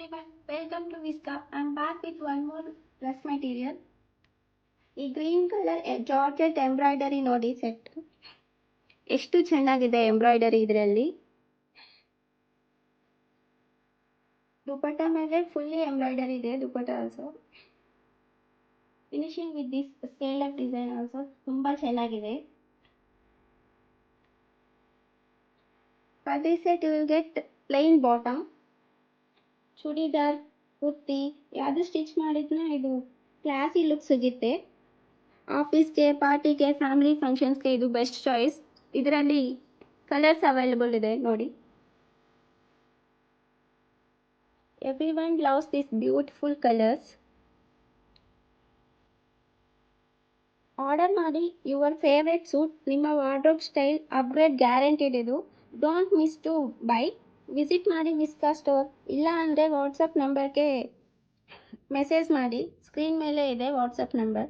everyone, welcome to Visca. I'm back with one more dress material. ಈ green colour georgette embroidery ನೋಡಿ set ಎಷ್ಟು ಚೆನ್ನಾಗಿದೆ embroidery ಇದರಲ್ಲಿ. ದುಪಟ್ಟ ಮೇಲೆ ಫುಲ್ಲಿ ಎಂಬ್ರಾಯ್ಡರಿ ಇದೆ. Dupatta also finishing with this scale up design also ತುಂಬಾ ಚೆನ್ನಾಗಿದೆ. For this set you will get plain bottom, churidar kurti ಯಾವುದು ಸ್ಟಿಚ್ ಮಾಡಿದ್ನ ಇದು ಕ್ಲಾಸಿ ಲುಕ್ ಸಿಗುತ್ತೆ. ಆಫೀಸ್ಗೆ, ಪಾರ್ಟಿಗೆ, ಫ್ಯಾಮಿಲಿ ಫಂಕ್ಷನ್ಸ್ಗೆ ಇದು ಬೆಸ್ಟ್ ಚಾಯ್ಸ್. ಇದರಲ್ಲಿ ಕಲರ್ಸ್ ಅವೈಲೇಬಲ್ ಇದೆ ನೋಡಿ. Every one loves this beautiful colours. Order ಮಾಡಿ ಯುವರ್ ಫೇವ್ರೆಟ್ ಸೂಟ್. ನಿಮ್ಮ ವಾರ್ಡ್ರೋಬ್ ಸ್ಟೈಲ್ ಅಪ್ಗ್ರೇಡ್ ಗ್ಯಾರಂಟಿಡ್ ಇದು. Don't miss to buy. Visit ಮಾಡಿ ವಿಸ್ಕಾ ಸ್ಟೋರ್. ಇಲ್ಲ ಅಂದರೆ ವಾಟ್ಸಪ್ ನಂಬರ್ಗೆ ಮೆಸೇಜ್ ಮಾಡಿ. ಸ್ಕ್ರೀನ್ ಮೇಲೆ ಇದೆ ವಾಟ್ಸಪ್ ನಂಬರ್.